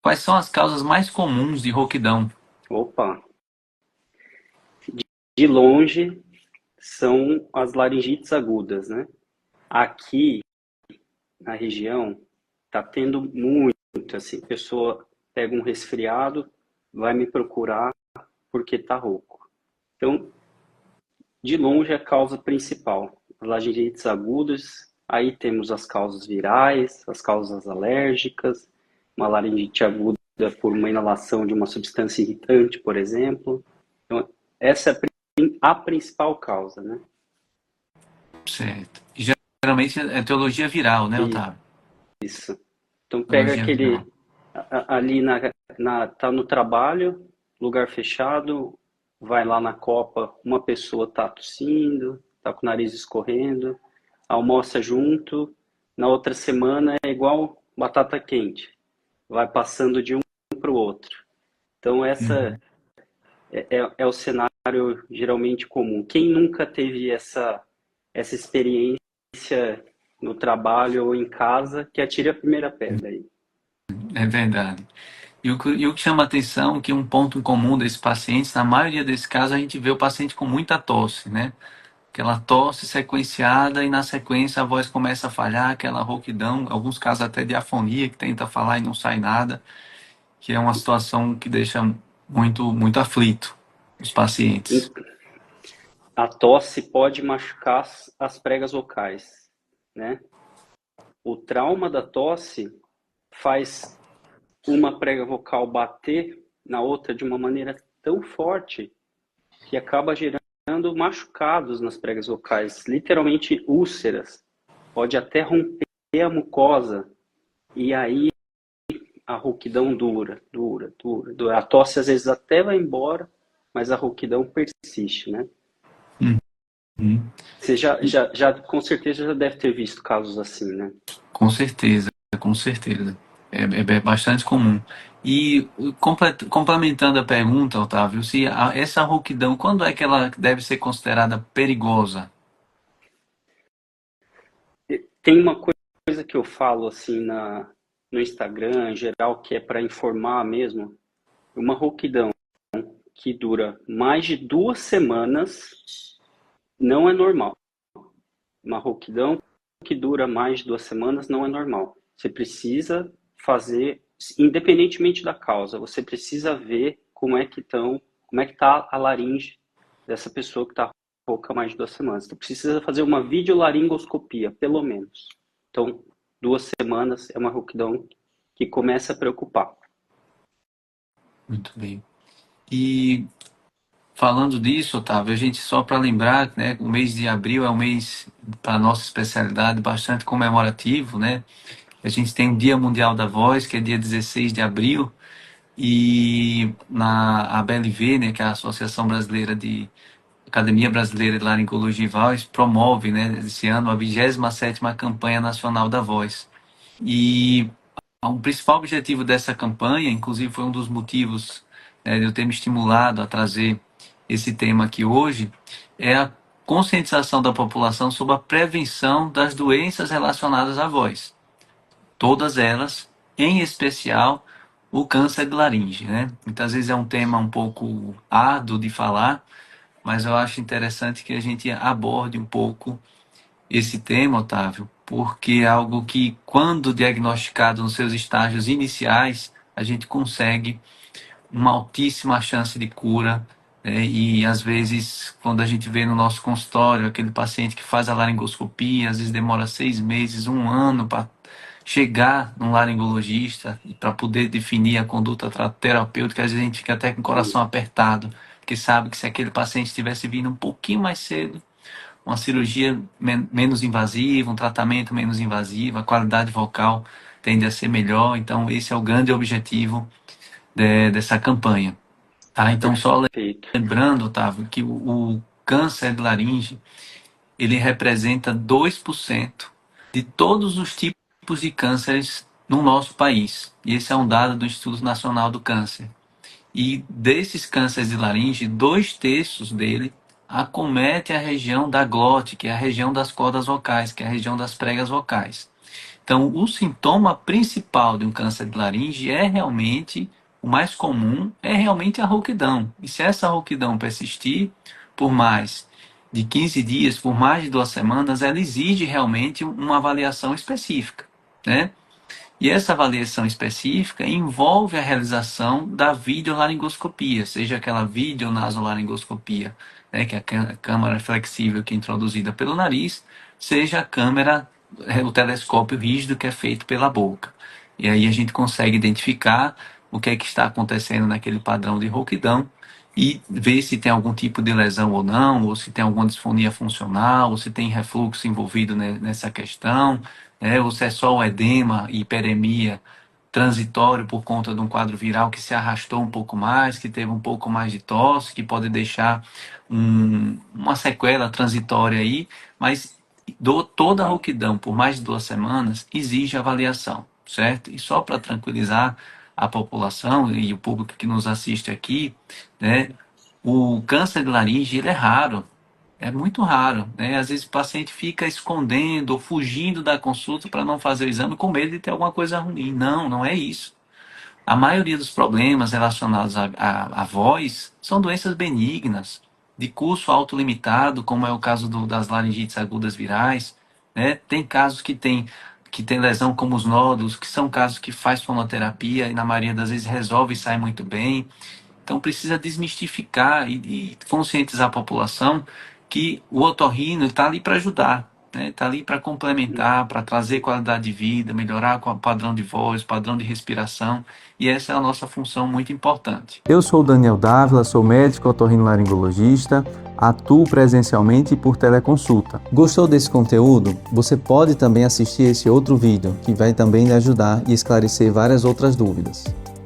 Quais são as causas mais comuns de rouquidão? Opa, de longe são as laringites agudas, né? Aqui na região tá tendo muito, assim, pessoa pega um resfriado, vai me procurar porque tá rouco. Então, de longe é a causa principal. As laringites agudas, aí temos as causas virais, as causas alérgicas, uma laringite aguda por uma inalação de uma substância irritante, por exemplo. Então, essa é a principal causa, né? Certo. E geralmente é teologia viral, né, Otávio? Isso. Então pega Teologia viral. aquele ali tá no trabalho, lugar fechado, vai lá na copa, uma pessoa tá tossindo, tá com o nariz escorrendo, almoça junto, na outra semana é igual batata quente, vai passando de um para o outro. Então essa Uhum. é o cenário geralmente comum. Quem nunca teve essa experiência no trabalho ou em casa, que atire a primeira pedra aí. É verdade. E o que chama a atenção é que um ponto em comum desses pacientes, na maioria desses casos, a gente vê o paciente com muita tosse, né? Aquela tosse sequenciada e na sequência a voz começa a falhar, aquela rouquidão, alguns casos até de afonia, que tenta falar e não sai nada, que é uma situação que deixa muito, muito aflito os pacientes. A tosse pode machucar as pregas vocais, né? O trauma da tosse faz uma prega vocal bater na outra de uma maneira tão forte que acaba gerando machucados nas pregas vocais, literalmente úlceras. Pode até romper a mucosa e aí a rouquidão dura. A tosse às vezes até vai embora, mas a rouquidão persiste, né? Uhum. Você já com certeza já deve ter visto casos assim, né? Com certeza, com certeza. É bastante comum. E complementando a pergunta, Otávio, se essa rouquidão, quando é que ela deve ser considerada perigosa? Tem uma coisa que eu falo assim no Instagram, em geral, que é para informar mesmo. Uma rouquidão que dura mais de 2 semanas não é normal. Uma rouquidão que dura mais de 2 semanas não é normal. Você precisa fazer, independentemente da causa, você precisa ver como é que tá a laringe dessa pessoa que está rouca há mais de 2 semanas. Você precisa fazer uma videolaringoscopia, pelo menos. Então, 2 semanas é uma rouquidão que começa a preocupar. Muito bem. E falando disso, Otávio, a gente só para lembrar, né, o mês de abril é um mês para a nossa especialidade bastante comemorativo, né? A gente tem o Dia Mundial da Voz, que é dia 16 de abril, e na ABLV, né, que é a Associação Brasileira de Academia Brasileira de Laringologia e Voz, promove, né, esse ano a 27ª Campanha Nacional da Voz. E o principal objetivo dessa campanha, inclusive foi um dos motivos, né, de eu ter me estimulado a trazer esse tema aqui hoje, é a conscientização da população sobre a prevenção das doenças relacionadas à voz. Todas elas, em especial o câncer de laringe, né? Muitas vezes é um tema um pouco árduo de falar, mas eu acho interessante que a gente aborde um pouco esse tema, Otávio, porque é algo que, quando diagnosticado nos seus estágios iniciais, a gente consegue uma altíssima chance de cura, né? E às vezes, quando a gente vê no nosso consultório aquele paciente que faz a laringoscopia, às vezes demora 6 meses, um ano para chegar num laringologista para poder definir a conduta terapêutica, às vezes a gente fica até com o coração apertado, porque sabe que se aquele paciente tivesse vindo um pouquinho mais cedo, uma cirurgia menos invasiva, um tratamento menos invasivo, a qualidade vocal tende a ser melhor. Então, esse é o grande objetivo dessa campanha. Tá? Então, só Perfeito. lembrando, Otávio, que o câncer de laringe ele representa 2% de todos os tipos de cânceres no nosso país. E esse é um dado do Instituto Nacional do Câncer. E desses cânceres de laringe, 2/3 dele acomete a região da glote, que é a região das cordas vocais, que é a região das pregas vocais. Então, o sintoma principal de um câncer de laringe é realmente, o mais comum, é realmente a rouquidão. E se essa rouquidão persistir por mais de 15 dias, por mais de 2 semanas, ela exige realmente uma avaliação específica, né? E essa avaliação específica envolve a realização da videolaringoscopia, seja aquela videonasolaringoscopia, né, que é a câmara flexível que é introduzida pelo nariz, seja a câmera, o telescópio rígido que é feito pela boca. E aí a gente consegue identificar o que é que está acontecendo naquele padrão de rouquidão e ver se tem algum tipo de lesão ou não, ou se tem alguma disfonia funcional, ou se tem refluxo envolvido nessa questão, ou se é só o edema e hiperemia transitório por conta de um quadro viral que se arrastou um pouco mais, que teve um pouco mais de tosse, que pode deixar uma sequela transitória aí, mas toda a rouquidão por mais de 2 semanas exige avaliação, certo? E só para tranquilizar a população e o público que nos assiste aqui, né, o câncer de laringe ele é raro, é muito raro, né? Às vezes o paciente fica escondendo ou fugindo da consulta para não fazer o exame com medo de ter alguma coisa ruim. Não, não é isso. A maioria dos problemas relacionados à voz são doenças benignas, de curso autolimitado, como é o caso das laringites agudas virais, né? Tem casos que tem lesão como os nódulos, que são casos que faz fonoterapia e na maioria das vezes resolve e sai muito bem. Então precisa desmistificar e conscientizar a população que o otorrino está ali para ajudar, né? Está ali para complementar, para trazer qualidade de vida, melhorar o padrão de voz, padrão de respiração, e essa é a nossa função muito importante. Eu sou o Daniel Dávila, sou médico otorrinolaringologista, atuo presencialmente e por teleconsulta. Gostou desse conteúdo? Você pode também assistir esse outro vídeo, que vai também lhe ajudar e esclarecer várias outras dúvidas.